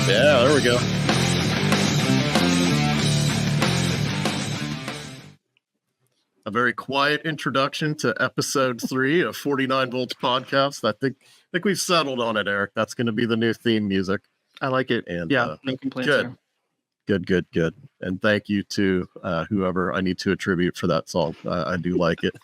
Yeah, there we go. A very quiet introduction to episode 3 of 49 Volts podcast. I think we've settled on it, Eric. That's going to be the new theme music. I like it. And no complaints good. There. Good. And thank you to whoever I need to attribute for that song. I do like it.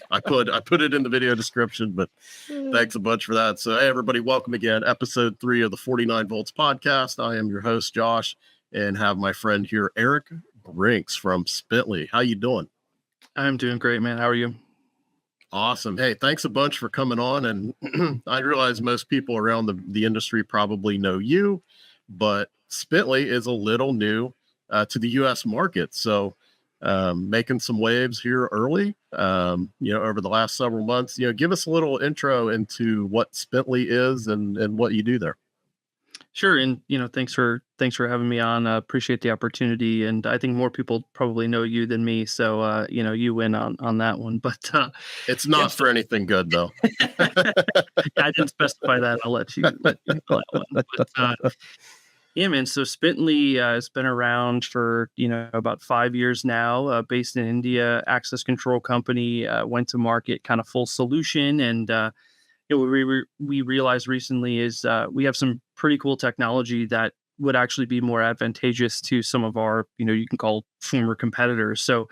I put it in the video description, but thanks a bunch for that. So, hey, everybody, welcome again. Episode 3 of the 49 Volts podcast. I am your host, Josh, and have my friend here, Eric Brinks from Spintly. How you doing? I'm doing great, man. How are you? Awesome. Hey, thanks a bunch for coming on. And I realize most people around the industry probably know you, but Spintly is a little new to the U.S. market. So making some waves here early, over the last several months. Give us a little intro into what Spintly is and what you do there. Sure. And, thanks for having me on. Appreciate the opportunity. And I think more people probably know you than me. So, you win on that one, but it's not for anything good though. I didn't specify that. I'll let you know that one. But, yeah, man. So Spintly has been around for, about 5 years now, based in India, access control company, went to market kind of full solution. And, what we realized recently is we have some pretty cool technology that would actually be more advantageous to some of our, you can call former competitors. So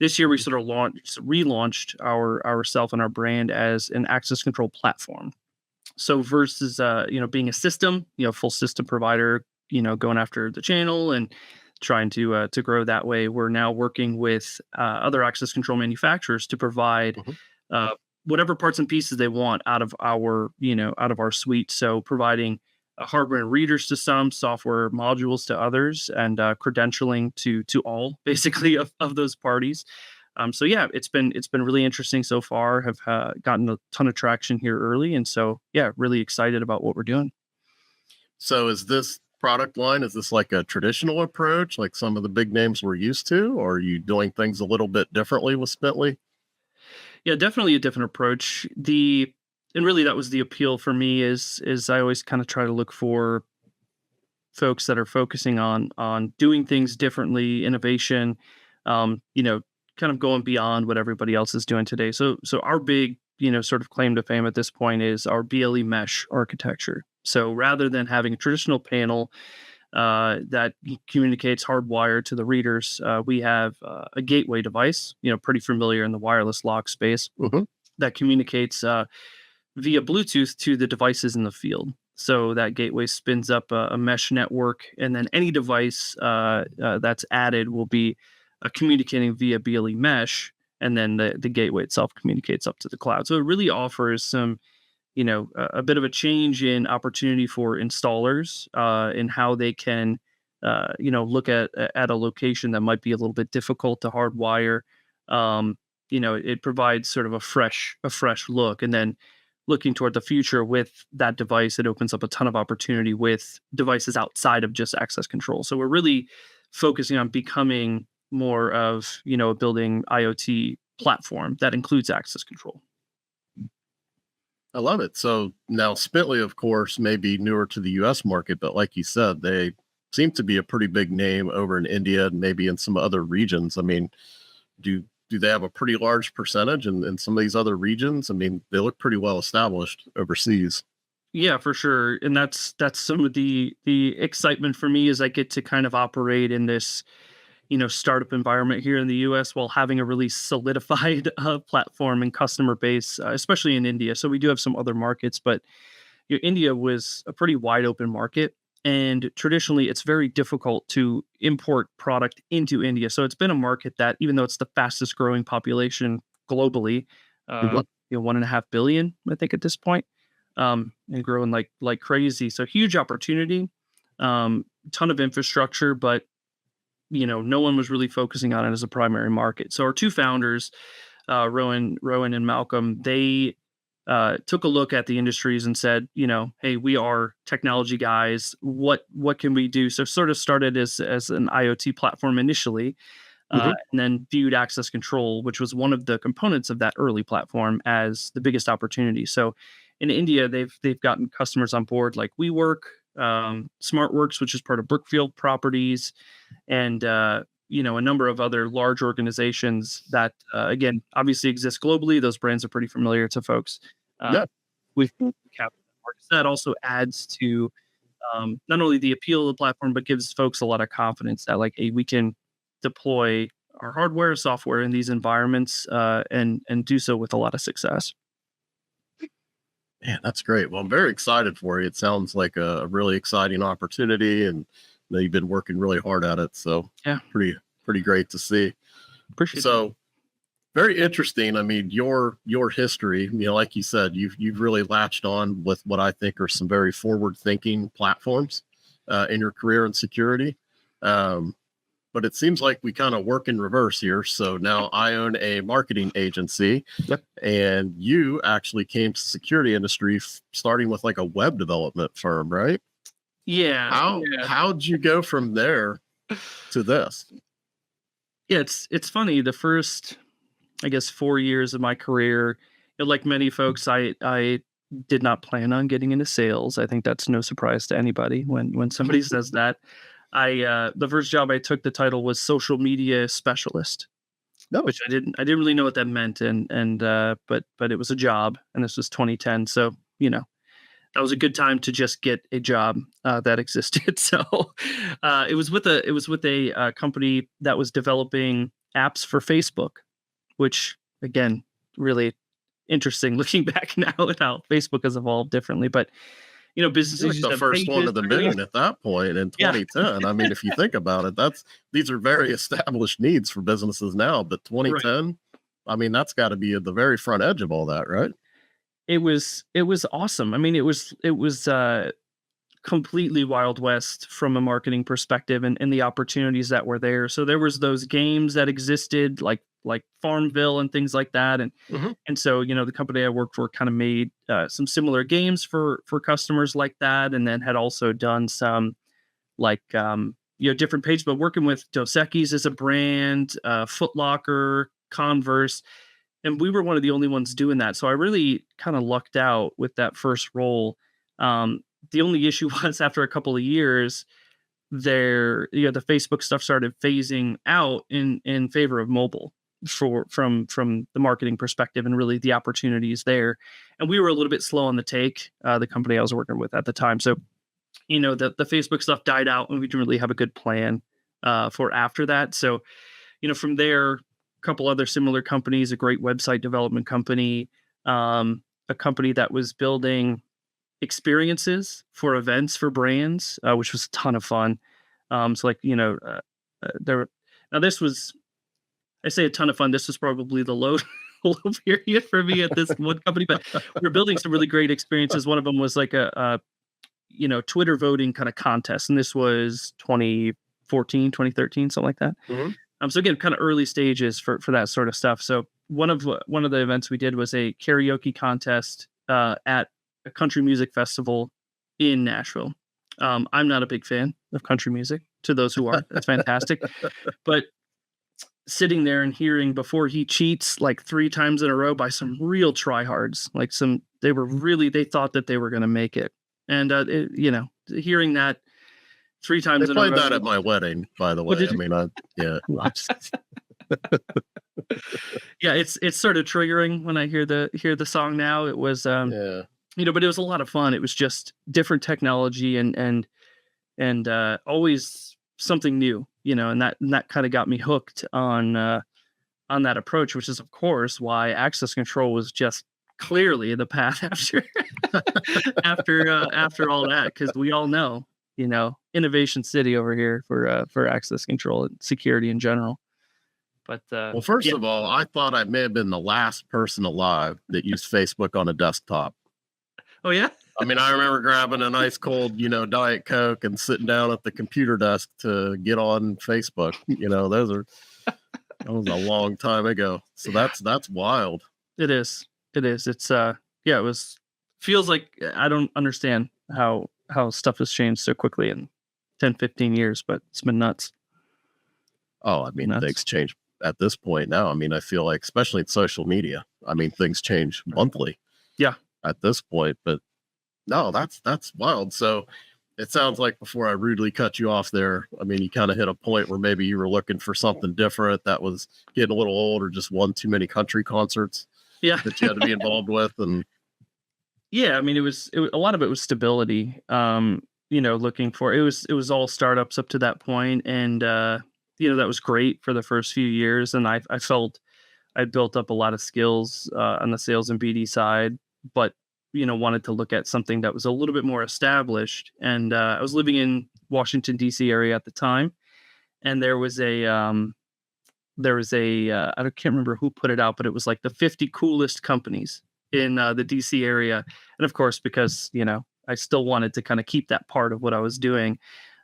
this year we sort of relaunched ourself and our brand as an access control platform. So versus, being a system, full system provider, going after the channel and trying to grow that way, we're now working with other access control manufacturers to provide whatever parts and pieces they want out of our suite. So providing hardware and readers to some, software modules to others, and credentialing to all basically of those parties. So yeah, it's been really interesting so far. Have gotten a ton of traction here early, and so yeah, really excited about what we're doing. So is this product line, is this like a traditional approach, like some of the big names we're used to, or are you doing things a little bit differently with Spintly? Yeah, definitely a different approach. And really that was the appeal for me is I always kind of try to look for folks that are focusing on doing things differently, innovation, kind of going beyond what everybody else is doing today. So our big, sort of claim to fame at this point is our BLE mesh architecture. So rather than having a traditional panel that communicates hardwired to the readers, we have a gateway device, pretty familiar in the wireless lock space, that communicates via Bluetooth to the devices in the field. So that gateway spins up a mesh network, and then any device that's added will be communicating via BLE mesh, and then the gateway itself communicates up to the cloud. So it really offers some a bit of a change in opportunity for installers in how they can, look at a location that might be a little bit difficult to hardwire. It provides sort of a fresh look, and then looking toward the future with that device, it opens up a ton of opportunity with devices outside of just access control. So we're really focusing on becoming more of, a building IoT platform that includes access control. I love it. So now Spintly, of course, may be newer to the U.S. market, but like you said, they seem to be a pretty big name over in India and maybe in some other regions. I mean, do they have a pretty large percentage in some of these other regions? I mean, they look pretty well established overseas. Yeah, for sure. And that's some of the excitement for me is I get to kind of operate in this, startup environment here in the US while having a really solidified platform and customer base, especially in India. So we do have some other markets, but India was a pretty wide open market. And traditionally, it's very difficult to import product into India. So it's been a market that, even though it's the fastest growing population globally, 1.5 billion, I think, at this point, and growing like crazy. So huge opportunity, ton of infrastructure, but no one was really focusing on it as a primary market. So our two founders, Rowan and Malcolm, they took a look at the industries and said, hey, we are technology guys. What can we do? So sort of started as an IoT platform initially, and then viewed access control, which was one of the components of that early platform, as the biggest opportunity. So in India, they've gotten customers on board like WeWork, SmartWorks, which is part of Brookfield Properties, and a number of other large organizations that again obviously exist globally. Those brands are pretty familiar to folks. Yeah. We've capital markets. That also adds to not only the appeal of the platform, but gives folks a lot of confidence that like, hey, we can deploy our hardware, software in these environments and do so with a lot of success. Man, that's great. Well, I'm very excited for you. It sounds like a really exciting opportunity, and you've been working really hard at it. So yeah, pretty great to see. Appreciate so that. Very interesting. I mean, your history, like you said, you've really latched on with what I think are some very forward thinking platforms in your career in security. But it seems like we kind of work in reverse here. So now I own a marketing agency. Yep. And you actually came to the security industry starting with like a web development firm, right? Yeah. How'd you go from there to this? Yeah, it's funny. The first, I guess, 4 years of my career, like many folks, I did not plan on getting into sales. I think that's no surprise to anybody when somebody says that. The first job I took, the title was social media specialist, which I didn't really know what that meant, but it was a job, and this was 2010, so that was a good time to just get a job that existed. So it was with a company that was developing apps for Facebook, which again, really interesting looking back now at how Facebook has evolved differently, but. Businesses like the first one to the moon at that point in 2010. Yeah. I mean, if you think about it, these are very established needs for businesses now. But 2010, right. I mean, that's got to be at the very front edge of all that, right? It was awesome. I mean, it was completely Wild West from a marketing perspective, and the opportunities that were there. So there was those games that existed, like Farmville and things like that, and so the company I worked for kind of made some similar games for customers like that, and then had also done some different pages, but working with Dos Equis as a brand, Foot Locker, Converse, and we were one of the only ones doing that. So I really kind of lucked out with that first role. The only issue was after a couple of years, the Facebook stuff started phasing out in favor of mobile from the marketing perspective, and really the opportunities there. And we were a little bit slow on the take, the company I was working with at the time. So, the Facebook stuff died out, and we didn't really have a good plan for after that. So, from there, a couple other similar companies, a great website development company, a company that was building experiences for events for brands, which was a ton of fun. This was, I say a ton of fun. This was probably the low period for me at this one company, but we're building some really great experiences. One of them was like a Twitter voting kind of contest. And this was 2014, 2013, something like that. Mm-hmm. So again, kind of early stages for that sort of stuff. So one of the events we did was a karaoke contest at a country music festival in Nashville. I'm not a big fan of country music. To those who are, that's fantastic. But sitting there and hearing Before He Cheats like 3 times in a row by some real tryhards, they thought that they were going to make it. And, hearing that 3 times in a row. They played that at my wedding, by the way. Yeah. Yeah, it's sort of triggering when I hear the song now. It was, but it was a lot of fun. It was just different technology and always something new, and that kind of got me hooked on that approach, which is of course why access control was just clearly the path after all that, because we all know, innovation city over here for access control and security in general. But well, first of all, I thought I may have been the last person alive that used Facebook on a desktop. Oh yeah. I mean, I remember grabbing a nice cold, Diet Coke and sitting down at the computer desk to get on Facebook. That was a long time ago. So that's wild. It is. It's it feels like I don't understand how stuff has changed so quickly in 10, 15 years, but it's been nuts. Oh, I mean, things change at this point now. I mean, I feel like, especially in social media, I mean, things change monthly. Yeah. At this point, but no, that's wild. So It sounds like, before I rudely cut you off there, I mean, you kind of hit a point where maybe you were looking for something different that was getting a little old, or just one too many country concerts Yeah. that you had to be involved with. And Yeah, I mean, it was a lot of it was stability. Looking for it was all startups up to that point, and that was great for the first few years, and I felt I built up a lot of skills on the sales and BD side, but wanted to look at something that was a little bit more established. And I was living in Washington D.C. area at the time, and there was a I can't remember who put it out, but it was like the 50 coolest companies in the DC area. And of course, because I still wanted to kind of keep that part of what I was doing,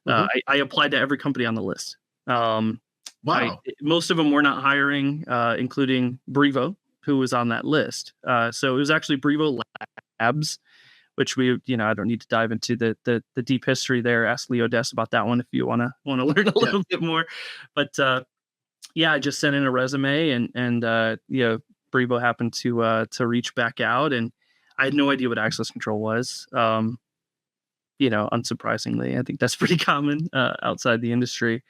Mhm. I applied to every company on the list. Um, Wow. Most of them were not hiring, including Brevo, who was on that list. So it was actually Brevo Labs, which I don't need to dive into the deep history there. Ask Leo Des about that one if you wanna learn a Yeah. little bit more. But yeah, I just sent in a resume, and Brevo happened to reach back out, and I had no idea what access control was. Unsurprisingly, I think that's pretty common outside the industry.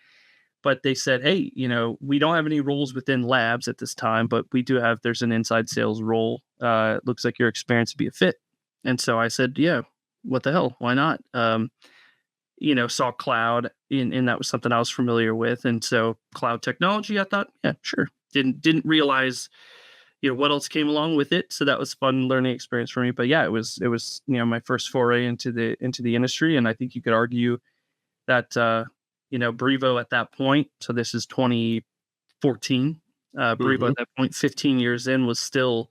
But they said, hey, we don't have any roles within labs at this time, but there's an inside sales role. It looks like your experience would be a fit. And so I said, yeah, what the hell? Why not? Saw cloud, and that was something I was familiar with. And so cloud technology, I thought, yeah, sure. Didn't realize, what else came along with it. So that was fun learning experience for me. But yeah, it was my first foray into the industry. And I think you could argue that Brevo at that point, so this is 2014, Brevo Mhm. at that point, 15 years in, was still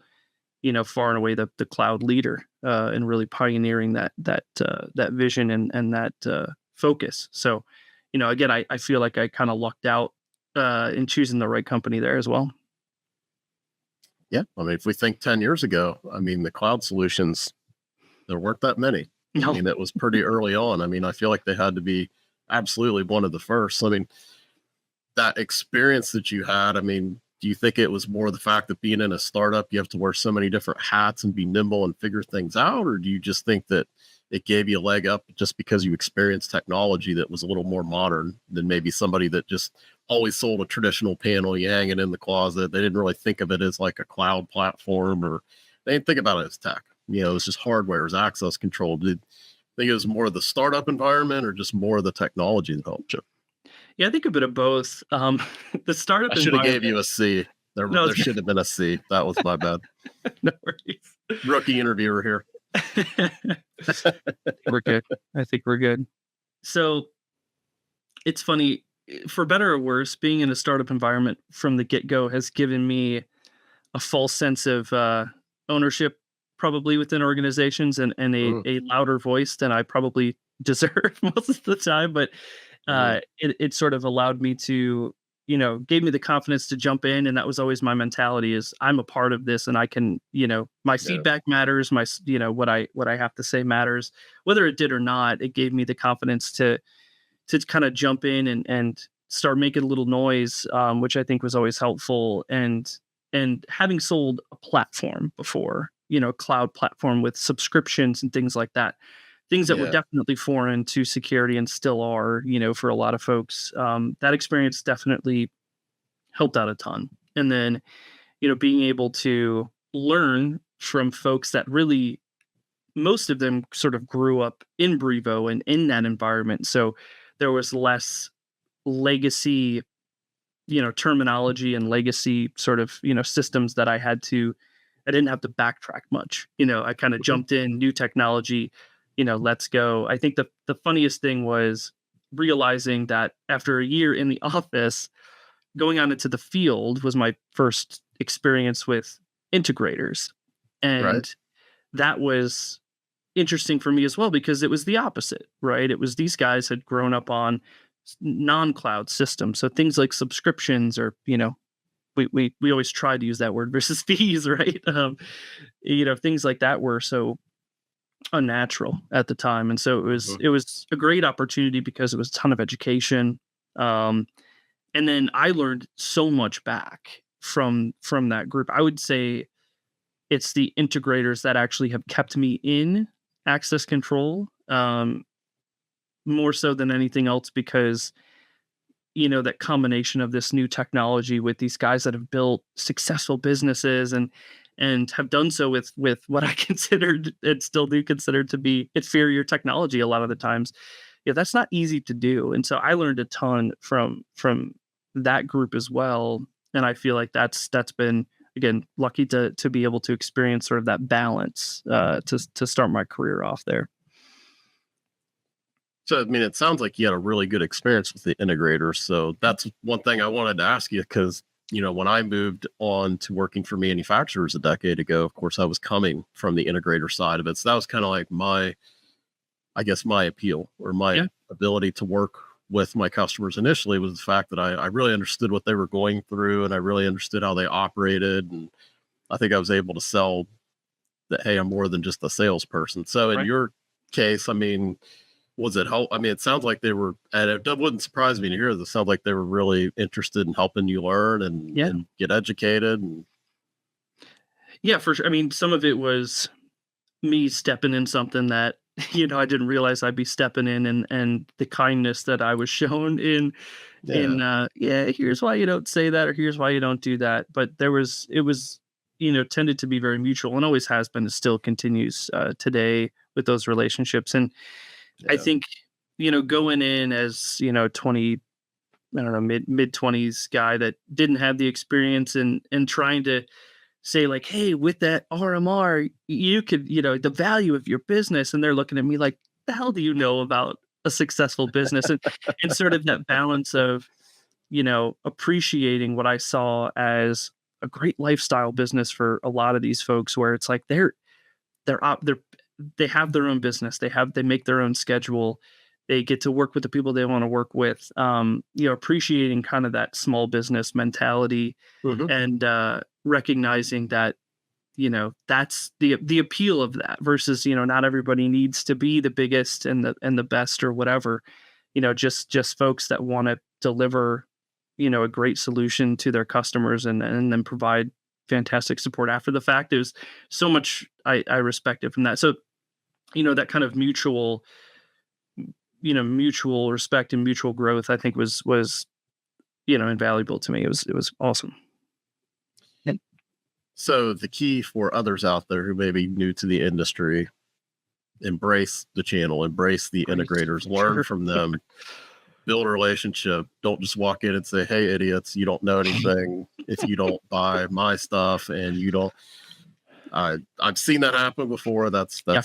far and away the cloud leader, and really pioneering that vision and that focus. So again, I feel like I kind of lucked out in choosing the right company there as well. Yeah. I mean, if we think 10 years ago, I mean, the cloud solutions, there weren't that many. I No. mean, it was pretty early on. I mean, I feel like they had to be absolutely one of the first. I mean, that experience that you had, I mean, do you think it was more the fact that being in a startup, you have to wear so many different hats and be nimble and figure things out? Or do you just think that it gave you a leg up just because you experienced technology that was a little more modern than maybe somebody that just always sold a traditional panel, you hang it in the closet? They didn't really think of it as like a cloud platform, or they didn't think about it as tech. It's just hardware, as access control. Did you think it was more of the startup environment, or just more of the technology that helped you? Yeah, I think a bit of both. The I startup should have gave environment. you a C. No, There should have been a C. That was my bad. no worries. Rookie interviewer here. We're good. I think we're good. So it's funny, for better or worse, being in a startup environment from the get go has given me a false sense of ownership, probably within organizations, and a, Mm, a louder voice than I probably deserve most of the time. But mm, it sort of allowed me to, gave me the confidence to jump in. And that was always my mentality: is I'm a part of this, and I can, my yeah, feedback matters. What I have to say matters, whether it did or not. It gave me the confidence to kind of jump in and start making a little noise, which I think was always helpful. And having sold a platform before, cloud platform with subscriptions and things like that, things that were yeah, definitely foreign to security and still are, for a lot of folks. That experience definitely helped out a ton. And then, being able to learn from folks that really, most of them sort of grew up in Brevo and in that environment. So there was less legacy, terminology and legacy sort of, systems that I didn't have to backtrack much. I kind of mhm, jumped in, new technology, let's go. I think the funniest thing was realizing that after a year in the office, going on into the field was my first experience with integrators. right, And that was interesting for me as well, because it was the opposite, right? It was these guys had grown up on non-cloud systems, so things like subscriptions, or we always try to use that word versus fees, right? Things like that were so unnatural at the time, and so it was mhm, it was a great opportunity because it was a ton of education. um, and then I learned so much back from that group. I would say it's the integrators that actually have kept me in access control, more so than anything else because, that combination of this new technology with these guys that have built successful businesses and have done so with what I considered and still do consider to be inferior technology a lot of the times. Yeah, that's not easy to do. And so I learned a ton from that group as well. And I feel like that's been, again, lucky to be able to experience sort of that balance to start my career off there. So, I mean, it sounds like you had a really good experience with the integrator. So that's one thing I wanted to ask you because, when I moved on to working for manufacturers a decade ago, of course, I was coming from the integrator side of it. So that was kind of like my appeal or my Yeah. ability to work with my customers initially was the fact that I really understood what they were going through and I really understood how they operated. And I think I was able to sell that, hey, I'm more than just a salesperson. So in Right. your case, I mean, was it help? I mean, it sounds like they were, and it wouldn't surprise me to hear this. It sounds like they were really interested in helping you learn Yeah. and get educated. And Yeah, for sure. I mean, some of it was me stepping in something that I didn't realize I'd be stepping in, and the kindness that I was shown yeah, yeah, here's why you don't say that, or here's why you don't do that. But it was tended to be very mutual and always has been, and still continues today with those relationships. And I yeah, think going in as 20, I don't know, mid 20s guy that didn't have the experience and trying to say like, hey, with that RMR, you could, the value of your business. And they're looking at me like, the hell do you know about a successful business? And sort of that balance of, appreciating what I saw as a great lifestyle business for a lot of these folks, where it's like they're they have their own business, they make their own schedule, they get to work with the people they want to work with. Appreciating kind of that small business mentality hmm, and recognizing that that's the appeal of that versus not everybody needs to be the biggest and the best or whatever. Just folks that want to deliver a great solution to their customers and then provide fantastic support after the fact. There's so much I respected from that. So that kind of mutual respect and mutual growth, I think was invaluable to me. It was awesome. And so the key for others out there who may be new to the industry, embrace the channel, embrace the great. integrators, learn Sure. from them, build a relationship. Don't just walk in and say, hey, idiots, you don't know anything if you don't buy my stuff and you don't. I've seen that happen before. That's Yeah.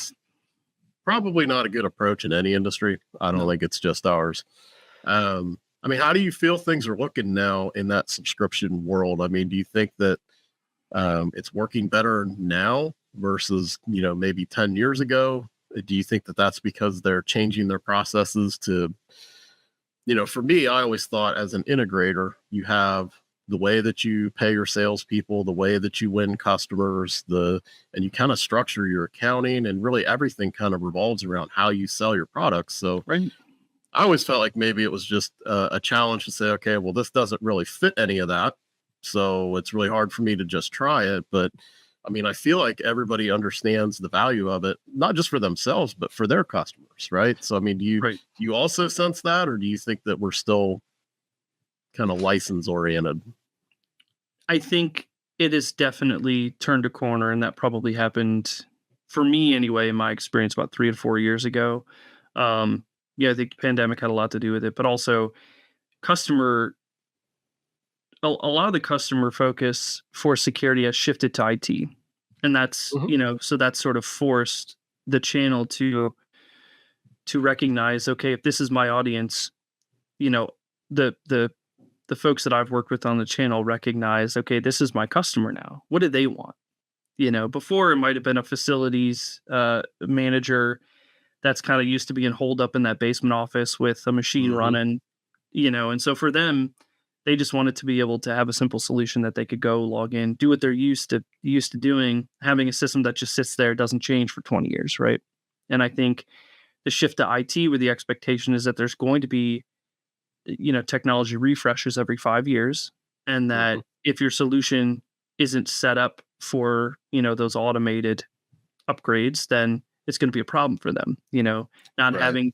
probably not a good approach in any industry. I don't No. think it's just ours. I mean, how do you feel things are looking now in that subscription world? I mean, do you think that it's working better now versus, maybe 10 years ago? Do you think that that's because they're changing their processes to, for me, I always thought as an integrator, you have the way that you pay your salespeople, the way that you win customers, and you kind of structure your accounting and really everything kind of revolves around how you sell your products. So Right. I always felt like maybe it was just a challenge to say, okay, well, this doesn't really fit any of that. So it's really hard for me to just try it. But I mean, I feel like everybody understands the value of it, not just for themselves, but for their customers. Right. So, I mean, Right. do you also sense that, or do you think that we're still kind of license oriented? I think it has definitely turned a corner, and that probably happened for me anyway, in my experience, about 3 to 4 years ago. Yeah, I think pandemic had a lot to do with it, but also customer a lot of the customer focus for security has shifted to IT. And that's, Mhm. so that's sort of forced the channel to recognize, okay, if this is my audience, you know, the the the folks that I've worked with on the channel recognize, okay, this is my customer now. What do they want? Before it might have been a facilities manager that's kind of used to being holed up in that basement office with a machine Mhm. running, and so for them, they just wanted to be able to have a simple solution that they could go log in, do what they're used to doing, having a system that just sits there, doesn't change for 20 years, right? And I think the shift to IT, where the expectation is that there's going to be technology refreshes every 5 years, and that Mhm. if your solution isn't set up for those automated upgrades, then it's going to be a problem for them. Not Right. having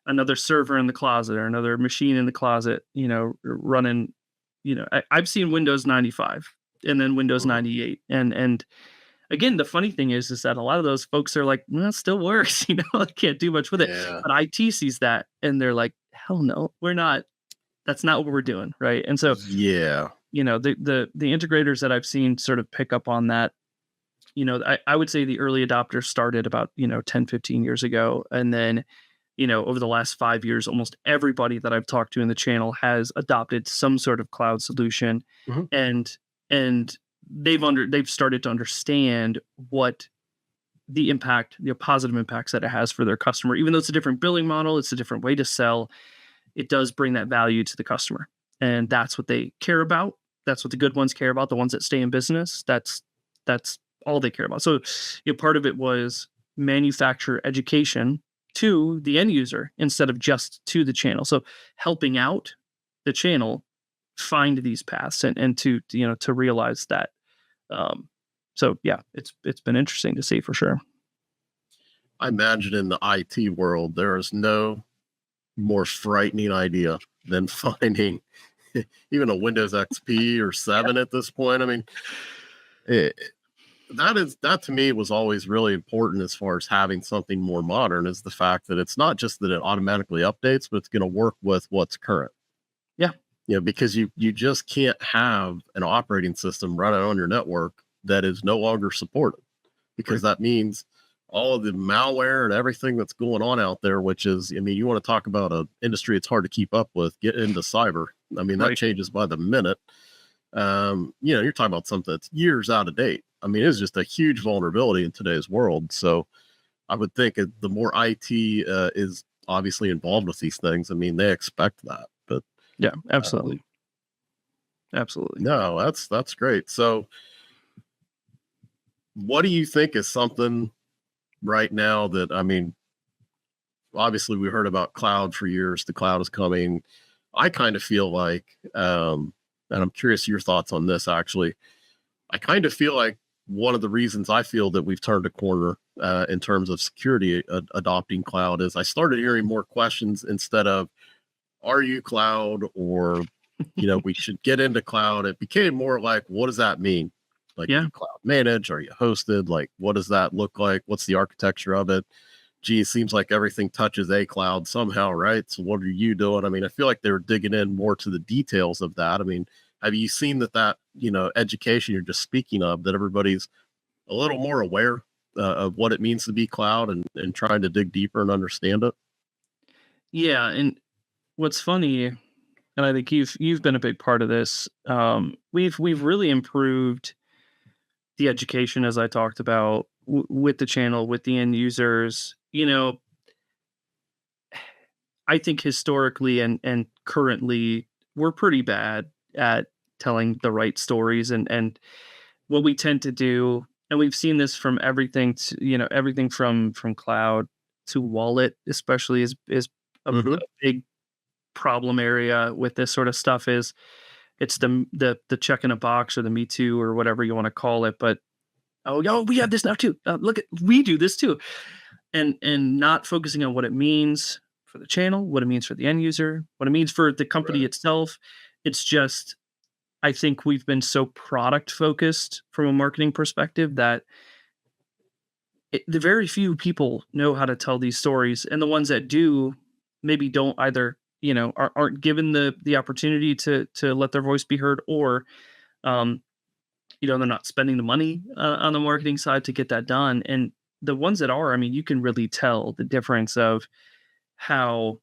another server in the closet or another machine in the closet, running, I've seen Windows 95 and then Windows 98. And again, the funny thing is that a lot of those folks are like, well, it still works, I can't do much with it. Yeah. But IT sees that and they're like, hell no, we're not. That's not what we're doing. Right. And so, Yeah. the integrators that I've seen sort of pick up on that, I would say the early adopters started about, 10, 15 years ago. And then, over the last 5 years, almost everybody that I've talked to in the channel has adopted some sort of cloud solution. Mhm. And they've started to understand what the positive impacts that it has for their customer. Even though it's a different billing model, it's a different way to sell, it does bring that value to the customer. And that's what they care about. That's what the good ones care about, the ones that stay in business. That's all they care about. So, part of it was manufacturer education to the end user instead of just to the channel. So helping out the channel find these paths and to realize that. So yeah, it's been interesting to see for sure. I imagine in the IT world, there is no more frightening idea than finding even a Windows XP or 7 at this point. I mean, that to me was always really important as far as having something more modern, is the fact that it's not just that it automatically updates, but it's going to work with what's current. Yeah. Because you just can't have an operating system running on your network that is no longer supported, because that means all of the malware and everything that's going on out there, which is, I mean, you want to talk about an industry it's hard to keep up with, get into cyber. I mean, that changes by the minute. You're talking about something that's years out of date. I mean, it's just a huge vulnerability in today's world. So I would think the more IT is obviously involved with these things, I mean, they expect that. But yeah, absolutely. Absolutely. No, that's great. So what do you think is something right now that, I mean, obviously we heard about cloud for years, the cloud is coming. I kind of feel like, and I'm curious your thoughts on this, actually. I kind of feel like one of the reasons I feel that we've turned a corner in terms of security adopting cloud is I started hearing more questions instead of, are you cloud? Or, we should get into cloud. It became more like, what does that mean? Like, are you cloud managed? Are you hosted? Like, what does that look like? What's the architecture of it? Gee, it seems like everything touches a cloud somehow, right? So what are you doing? I mean, I feel like they were digging in more to the details of that. I mean, have you seen that education you're just speaking of, that everybody's a little more aware of what it means to be cloud and trying to dig deeper and understand it? Yeah. And what's funny, and I think you've been a big part of this, we've really improved the education, as I talked about, with the channel, with the end users. I think historically and currently we're pretty bad at telling the right stories, and what we tend to do, and we've seen this from everything to, everything from cloud to wallet, especially is a big problem area with this sort of stuff. Is it's the check in a box or the Me Too or whatever you want to call it, but we have this now too. Look at, we do this too, and not focusing on what it means for the channel, what it means for the end user, what it means for the company itself. It's just, I think we've been so product focused from a marketing perspective that the very few people know how to tell these stories, and the ones that do maybe don't either, aren't given the opportunity to let their voice be heard, or they're not spending the money on the marketing side to get that done. And the ones that are, I mean, you can really tell the difference of how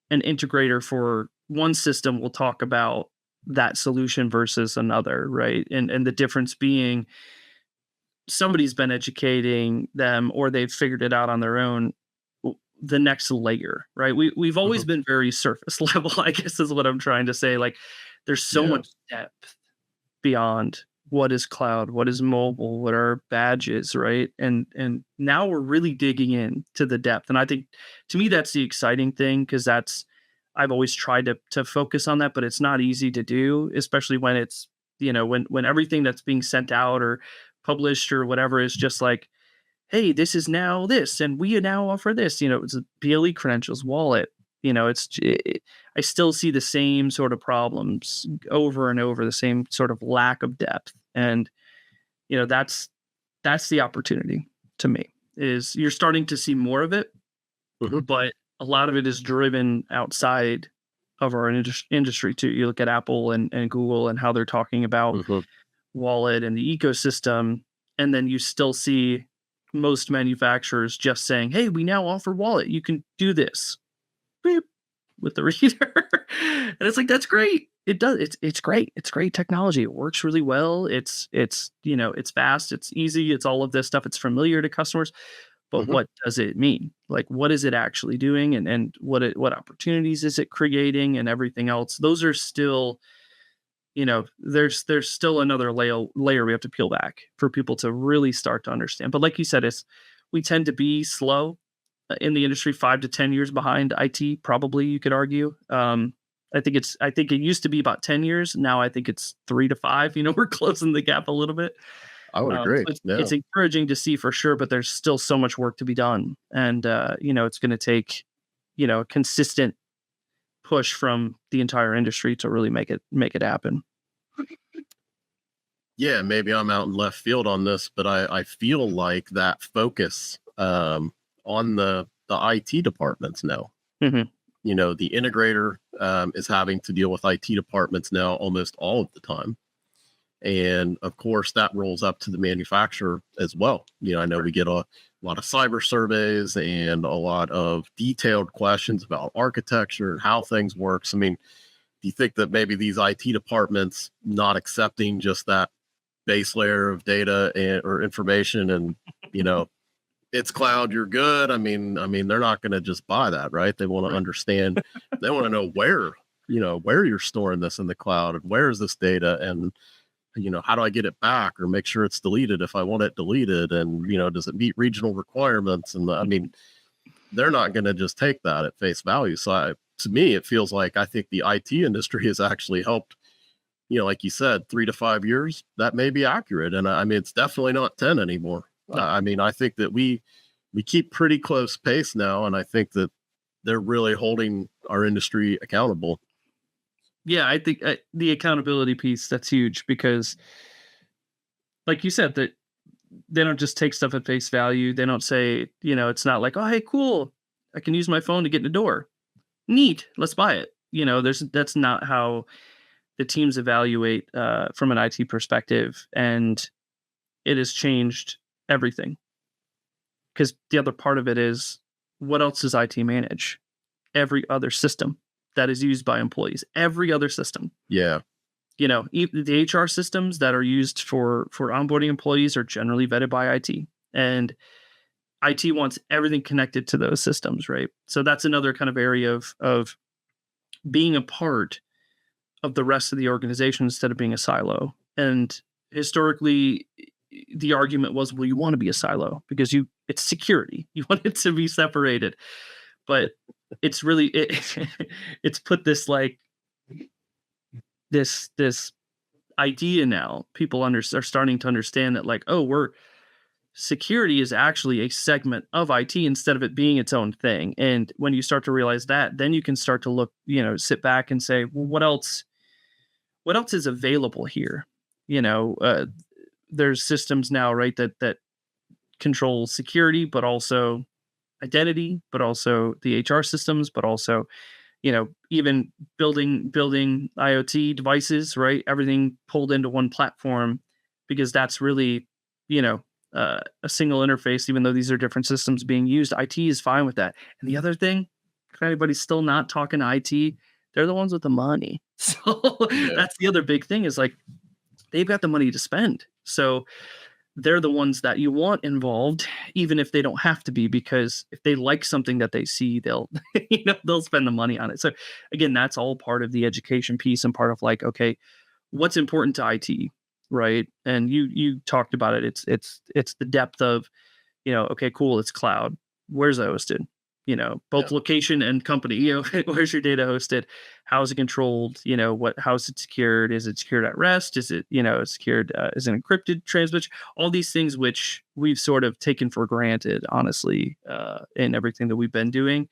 an integrator for one system will talk about that solution versus another, right? And the difference being, somebody's been educating them or they've figured it out on their own, the next layer, right? We've always been very surface level, I guess is what I'm trying to say. Like, there's so much depth beyond what is cloud, what is mobile, what are badges, right? And now we're really digging in to the depth. And I think, to me, that's the exciting thing, because I've always tried to focus on that, but it's not easy to do, especially when it's, when everything that's being sent out or published or whatever is just like, hey, this is now this, and we now offer this. It's a BLE credentials, wallet. I still see the same sort of problems over and over, the same sort of lack of depth, and that's the opportunity to me. Is you're starting to see more of it, Mhm, but a lot of it is driven outside of our industry too. You look at Apple and Google and how they're talking about mhm. wallet and the ecosystem, and then you still see most manufacturers just saying, "Hey, we now offer wallet. You can do this." Beep, with the reader. And it's like, that's great. It does. It's great. It's great technology. It works really well. It's fast, it's easy, it's all of this stuff. It's familiar to customers. But Mhm. what does it mean? Like, what is it actually doing, and what opportunities is it creating, and everything else? Those are still, there's still another layer we have to peel back for people to really start to understand. But like you said, it's we tend to be slow in the industry, 5 to 10 years behind IT. Probably, you could argue. I think it used to be about 10 years. Now I think it's 3 to 5. We're closing the gap a little bit. I would So agree. it's Yeah. encouraging to see for sure, but there's still so much work to be done, and it's going to take a consistent push from the entire industry to really make it happen. Yeah, maybe I'm out in left field on this, but I feel like that focus on the IT departments now. Hmm. The integrator is having to deal with IT departments now almost all of the time. And of course, that rolls up to the manufacturer as well. I know we get a lot of cyber surveys and a lot of detailed questions about architecture and how things work. So, I mean, do you think that maybe these IT departments not accepting just that base layer of data or information and you know it's cloud, you're good? I mean they're not going to just buy that, right? They want to Right. understand, they want to know where you're storing this in the cloud, and where is this data, and how do I get it back or make sure it's deleted if I want it deleted, and does it meet regional requirements? And I mean, they're not going to just take that at face value. So to me, it feels like I think the IT industry has actually helped. Like you said, 3 to 5 years, that may be accurate. And I mean, it's definitely not 10 anymore. No. I mean, I think that we keep pretty close pace now, and I think that they're really holding our industry accountable. Yeah, I think the accountability piece, that's huge, because, like you said, that they don't just take stuff at face value. They don't say, it's not like, oh, hey, cool, I can use my phone to get in the door. Neat, let's buy it. That's not how the teams evaluate from an IT perspective, and it has changed everything. Because the other part of it is, what else does IT manage? Every other system that is used by employees, every other system. Yeah. The HR systems that are used for onboarding employees are generally vetted by IT, and IT wants everything connected to those systems, right? So that's another kind of area of being a part of the rest of the organization instead of being a silo. And historically, the argument was, well, you want to be a silo because it's security. You want it to be separated. But it's really it's put this, like, this idea now. People are starting to understand that, like, oh, we're security is actually a segment of IT instead of it being its own thing. And when you start to realize that, then you can start to look, sit back and say, well, what else is available here? You know, uh, there's systems now, right, that control security, but also identity, but also the HR systems, but also, even building IoT devices, right? Everything pulled into one platform, because that's really, you know, a single interface. Even though these are different systems being used, IT is fine with that. And the other thing, if anybody's still not talking IT, they're the ones with the money. So Yeah. that's the other big thing, is like, they've got the money to spend. So they're the ones that you want involved, even if they don't have to be, because if they like something that they see, they'll they'll spend the money on it. So again, that's all part of the education piece, and part of, like, okay, what's important to IT, right? And you talked about it. It's the depth of, okay, cool, it's cloud. Where's it hosted? both location and company. Where's your data hosted? How is it controlled? How is it secured? Is it secured at rest? Is it secured? Is it encrypted transmission? All these things which we've sort of taken for granted, honestly, in everything that we've been doing.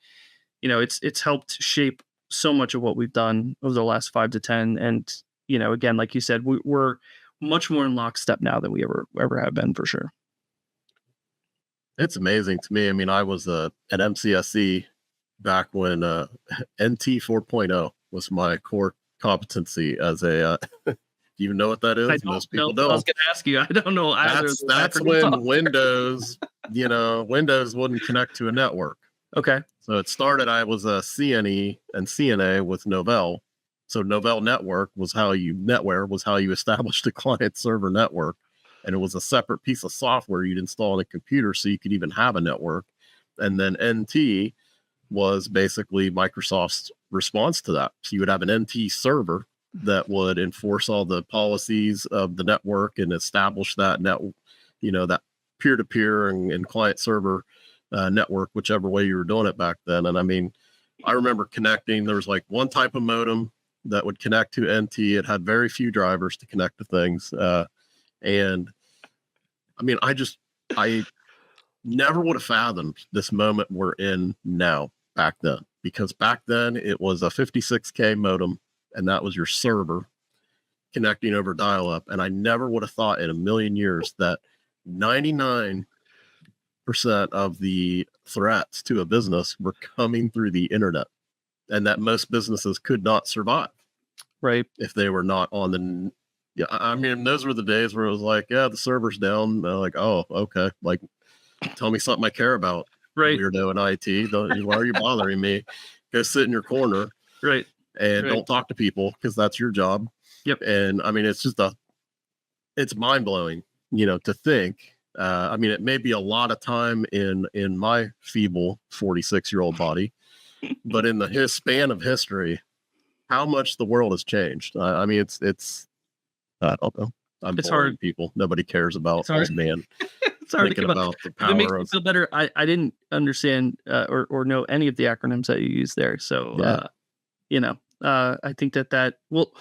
It's helped shape so much of what we've done over the last 5 to 10. And again, like you said, we're much more in lockstep now than we ever have been, for sure. It's amazing to me. I mean, I was at MCSE back when NT 4.0 was my core competency as a. Do you even know what that is? Most people don't. I was going to ask you. I don't know either. That's when Windows, Windows wouldn't connect to a network. Okay. So it started. I was a CNE and CNA with Novell. So Novell Network was how you established a client server network. And it was a separate piece of software you'd install on a computer so you could even have a network. And then NT was basically Microsoft's response to that. So you would have an NT server that would enforce all the policies of the network and establish that that peer-to-peer and client server network, whichever way you were doing it back then. And I mean, I remember connecting. There was like one type of modem that would connect to NT. It had very few drivers to connect to things. And I mean, I never would have fathomed this moment we're in now back then, because back then it was a 56K modem and that was your server connecting over dial-up. And I never would have thought in a million years that 99% of the threats to a business were coming through the internet, and that most businesses could not survive. Right. If they were not on the. Yeah, I mean, those were the days where it was like, yeah, the server's down. Like, oh, okay. Like, tell me something I care about. Right. Weirdo in IT. Why are you bothering me? Go sit in your corner. Right. And don't talk to people, because that's your job. Yep. And I mean, it's mind blowing, to think. I mean, it may be a lot of time in my feeble 46-year-old body, but in the span of history, how much the world has changed. I mean, it's. I don't know. It's hard. People. Nobody cares about old man. It's hard to think about the power. It makes me feel better. I didn't understand or know any of the acronyms that you use there. So I think that we'll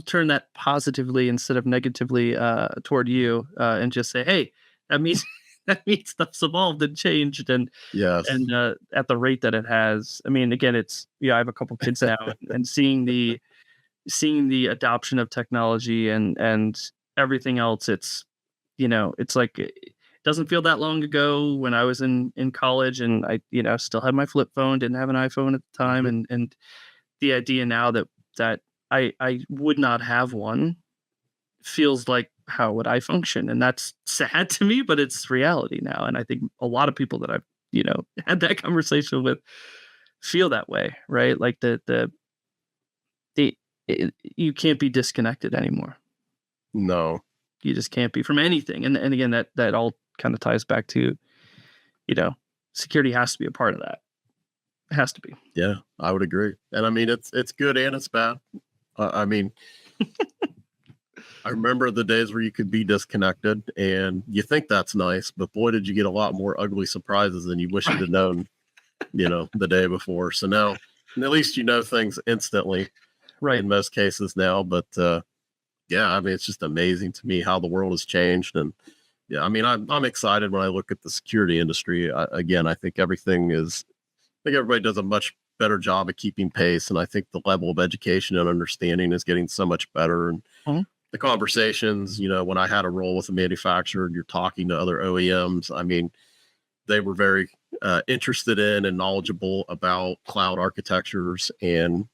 turn that positively instead of negatively toward you, and just say, hey, that means stuff's evolved and changed, and yes, and at the rate that it has. I mean, again, it's I have a couple kids now, and seeing the adoption of technology and everything else, it's like it doesn't feel that long ago when I was in college, and I still had my flip phone, didn't have an iPhone at the time, and the idea now that I would not have one feels like, how would I function? And that's sad to me, but it's reality now. And I think a lot of people that I've had that conversation with feel that way, right? Like you can't be disconnected anymore. No, you just can't be from anything. And again, that all kind of ties back to, security has to be a part of that. It has to be. Yeah, I would agree. And I mean, it's good and it's bad. I mean, I remember the days where you could be disconnected and you think that's nice, but boy, did you get a lot more ugly surprises than you wish you'd have known, the day before. So now, at least things instantly. Right. In most cases now, but yeah, I mean, it's just amazing to me how the world has changed. And yeah, I mean, I'm excited when I look at the security industry. I think everybody does a much better job of keeping pace. And I think the level of education and understanding is getting so much better. And the conversations, when I had a role with a manufacturer, you're talking to other OEMs. I mean, they were very interested in and knowledgeable about cloud architectures and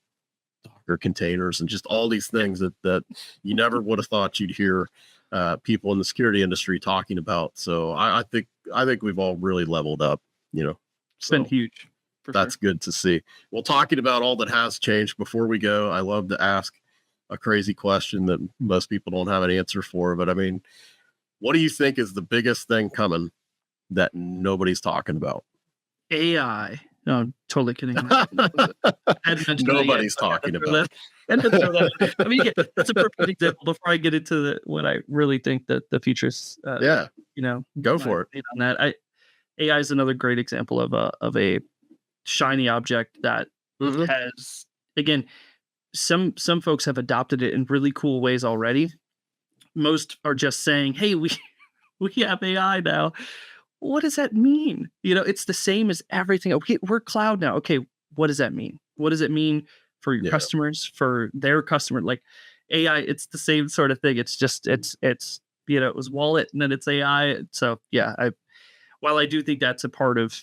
Docker containers and just all these things that you never would have thought you'd hear people in the security industry talking about. So I think we've all really leveled up, It's been huge. That's good to see. Well, talking about all that has changed, before we go, I love to ask a crazy question that most people don't have an answer for. But I mean, what do you think is the biggest thing coming that nobody's talking about? AI. No, I'm totally kidding. Nobody's talking about. I mean, that's a perfect example. Before I get into what I really think that the future's, go for it. On that, AI is another great example of a shiny object that Mhm. has, again, some folks have adopted it in really cool ways already. Most are just saying, "Hey, we we have AI now." What does that mean? It's the same as everything. Okay, we're cloud now. Okay, what does that mean? What does it mean for your Yeah. customers, for their customer? Like AI, it's the same sort of thing. It's just it was wallet and then it's AI. So yeah, while I do think that's a part of,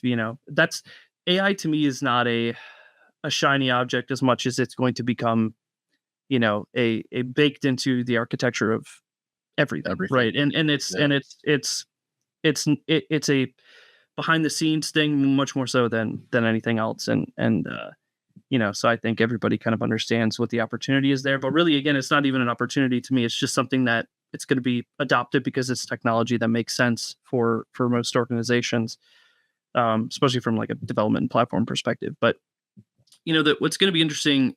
that's AI to me is not a shiny object as much as it's going to become, a baked into the architecture of everything, Everything. right? And it's Yeah. and it's a behind the scenes thing much more so than anything else. So I think everybody kind of understands what the opportunity is there. But really, again, it's not even an opportunity to me. It's just something that it's going to be adopted because it's technology that makes sense for most organizations, especially from like a development and platform perspective. But that what's going to be interesting,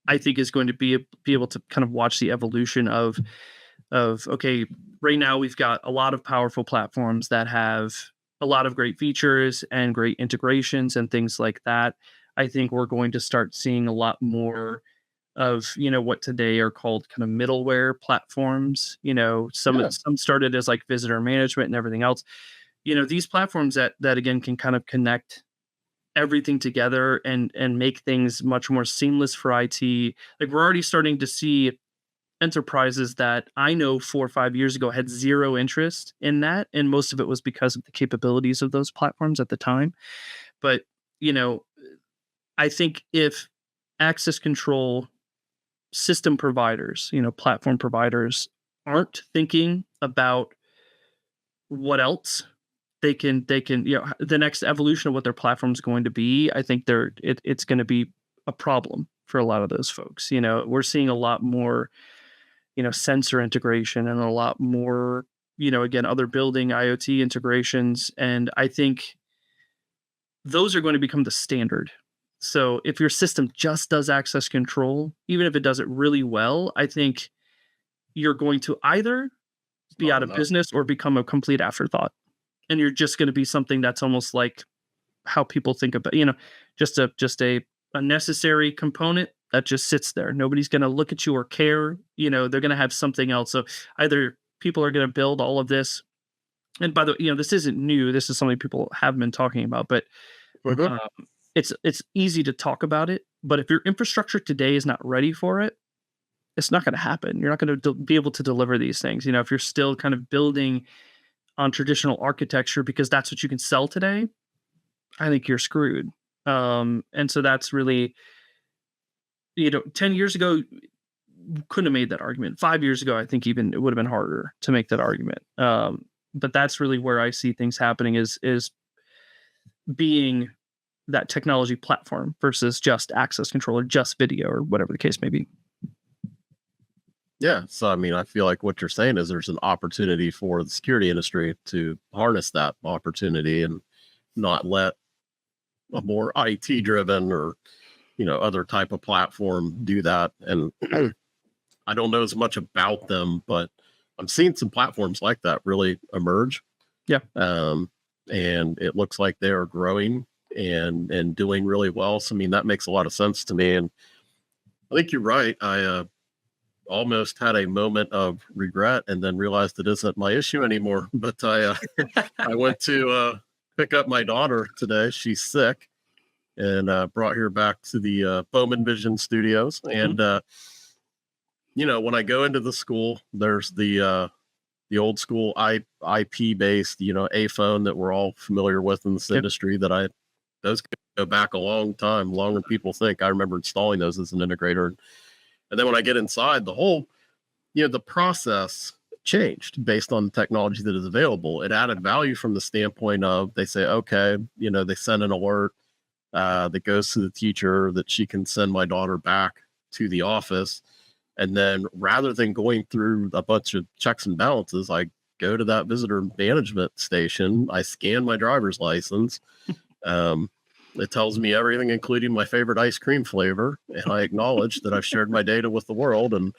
I think, is going to be able to kind of watch the evolution of okay, right now we've got a lot of powerful platforms that have a lot of great features and great integrations and things like that. I think we're going to start seeing a lot more of what today are called kind of middleware platforms. Yeah. Some started as like visitor management and everything else. These platforms that again can kind of connect everything together and make things much more seamless for IT. Like we're already starting to see enterprises that I know 4 or 5 years ago had zero interest in that, and most of it was because of the capabilities of those platforms at the time. But, you know, I think if access control system providers, platform providers aren't thinking about what else they can, the next evolution of what their platform is going to be, I think it's going to be a problem for a lot of those folks. We're seeing a lot more sensor integration and a lot more, again, other building IoT integrations. And I think those are going to become the standard. So if your system just does access control, even if it does it really well, I think you're going to either It's be not out of enough. business or become a complete afterthought. And you're just going to be something that's almost like how people think about, just a necessary component that just sits there. Nobody's going to look at you or care. They're going to have something else. So either people are going to build all of this, and by the way, this isn't new. This is something people have been talking about, but Mhm. um, it's easy to talk about it. But if your infrastructure today is not ready for it, it's not going to happen. You're not going to be able to deliver these things. If you're still kind of building on traditional architecture because that's what you can sell today, I think you're screwed. And so that's really, 10 years ago, couldn't have made that argument. 5 years ago, I think even it would have been harder to make that argument. But that's really where I see things happening is being that technology platform versus just access control or just video or whatever the case may be. Yeah. So, I mean, I feel like what you're saying is there's an opportunity for the security industry to harness that opportunity and not let a more IT driven or, other type of platform do that. And I don't know as much about them, but I'm seeing some platforms like that really emerge. Yeah. And it looks like they are growing and doing really well. So, I mean, that makes a lot of sense to me. And I think you're right. I almost had a moment of regret and then realized it isn't my issue anymore. But I went to pick up my daughter today. She's sick, and brought her back to the Bowman Vision Studios. And when I go into the school, there's the old school IP based, a phone that we're all familiar with in this Yep. industry. Those go back a long time, longer than people think. I remember installing those as an integrator. And then when I get inside, the whole, the process changed based on the technology that is available. It added value from the standpoint of they say, okay, they send an alert that goes to the teacher that she can send my daughter back to the office. And then rather than going through a bunch of checks and balances, I go to that visitor management station. I scan my driver's license. It tells me everything, including my favorite ice cream flavor. And I acknowledge that I've shared my data with the world. And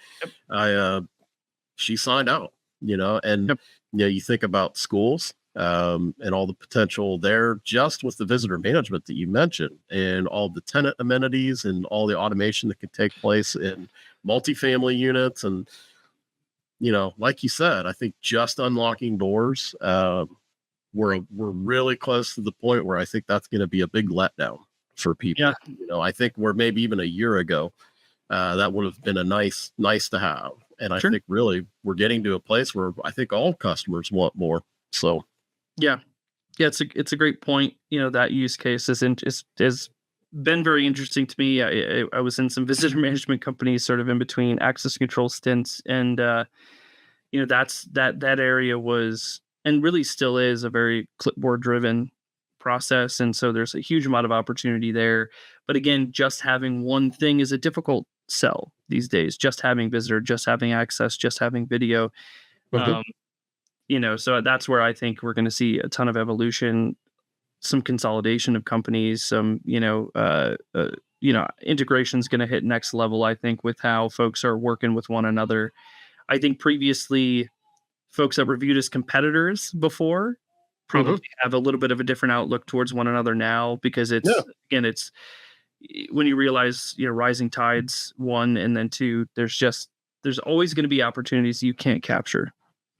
she signed out, and, Yep. you think about schools. and all the potential there just with the visitor management that you mentioned and all the tenant amenities and all the automation that could take place in multifamily units. And, like you said, I think just unlocking doors, we're really close to the point where I think that's going to be a big letdown for people. Yeah. I think we're maybe even a year ago, that would have been a nice to have. And I think really we're getting to a place where I think all customers want more. So yeah, it's a great point. That use case is been very interesting to me. I was in some visitor management companies sort of in between access control stints, and that's that area was, and really still is, a very clipboard driven process, and so there's a huge amount of opportunity there. But again, just having one thing is a difficult sell these days. Just having visitor, just having access, just having video. So that's where I think we're going to see a ton of evolution, some consolidation of companies, some integration's going to hit next level, I think, with how folks are working with one another. I think previously folks that were viewed as competitors before probably have a little bit of a different outlook towards one another now, because it's when you realize, rising tides, one, and then two, there's always going to be opportunities you can't capture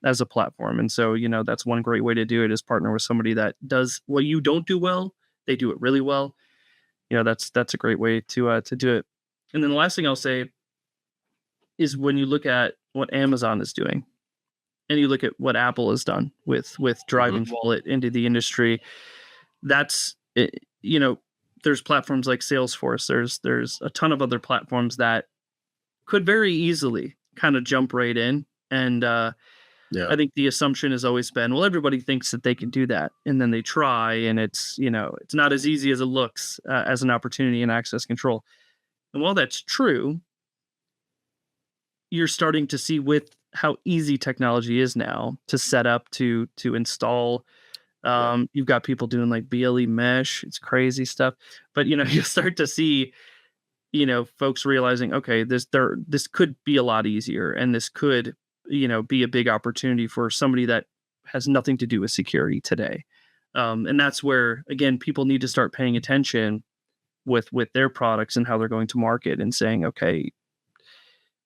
as a platform. And so, that's one great way to do it, is partner with somebody that does what you don't do well. They do it really well. That's a great way to do it. And then the last thing I'll say is, when you look at what Amazon is doing and you look at what Apple has done with driving wallet into the industry, that's, there's platforms like Salesforce. There's a ton of other platforms that could very easily kind of jump right in. And, I think the assumption has always been, well, everybody thinks that they can do that, and then they try, and it's not as easy as it looks as an opportunity in access control. And while that's true, you're starting to see with how easy technology is now to set up, to install. You've got people doing like BLE mesh. It's crazy stuff, but you'll start to see, folks realizing, okay, this could be a lot easier, and this could be a big opportunity for somebody that has nothing to do with security today. And that's where, again, people need to start paying attention with their products and how they're going to market, and saying, okay,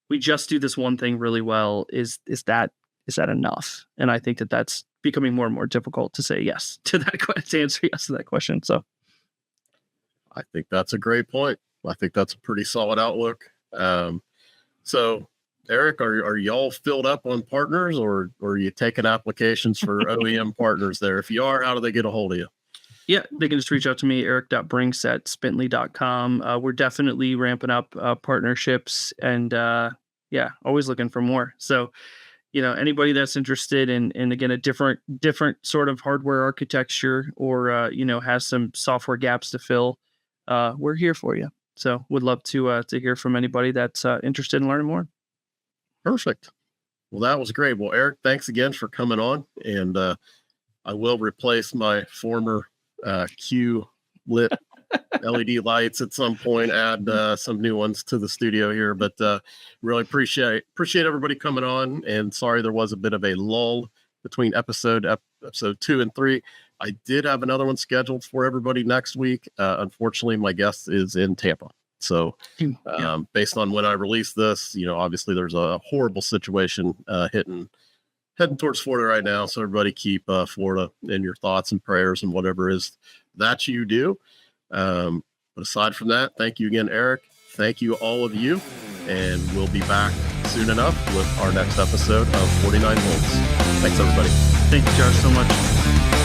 we just do this one thing really well. Is that enough? And I think that's becoming more and more difficult to say yes to that, to answer yes to that question. So I think that's a great point. I think that's a pretty solid outlook. So Eric, are y'all filled up on partners, or are you taking applications for OEM partners there? If you are, how do they get a hold of you? Yeah, they can just reach out to me, eric.brinks@spintly.com. We're definitely ramping up partnerships, and always looking for more. So, anybody that's interested in again, a different sort of hardware architecture, or, has some software gaps to fill, we're here for you. So would love to hear from anybody that's interested in learning more. Perfect. Well, that was great. Well, Eric, thanks again for coming on. And I will replace my former Q lit LED lights at some point, add some new ones to the studio here. But really appreciate everybody coming on. And sorry there was a bit of a lull between episode 2 and 3. I did have another one scheduled for everybody next week. Unfortunately, my guest is in Tampa. So based on when I release this, obviously there's a horrible situation heading towards Florida right now. So everybody keep Florida in your thoughts and prayers and whatever is that you do. But aside from that, thank you again, Eric. Thank you, all of you. And we'll be back soon enough with our next episode of 49 Volts. Thanks, everybody. Thank you, Josh, so much.